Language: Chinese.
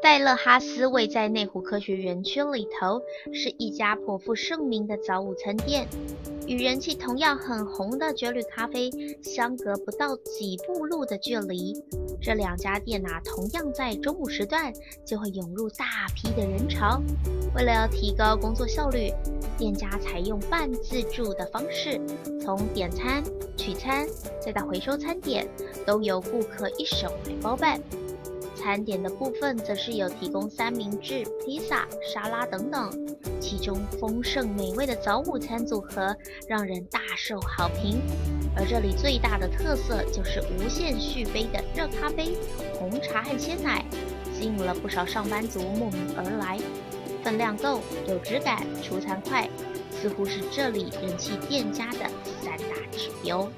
戴勒哈斯位在内湖科学园区里头，是一家颇负盛名的早午餐店，与人气同样很红的绝旅咖啡相隔不到几步路的距离。这两家店同样在中午时段就会涌入大批的人潮。为了要提高工作效率，店家采用半自助的方式，从点餐、取餐再到回收餐点，都由顾客一手来包办。餐点的部分则是有提供三明治、披萨、沙拉等等，其中丰盛美味的早午餐组合让人大受好评。而这里最大的特色就是无限续杯的热咖啡、红茶和鲜奶，吸引了不少上班族慕名而来。分量够、有质感、出餐快，似乎是这里人气店家的三大指标。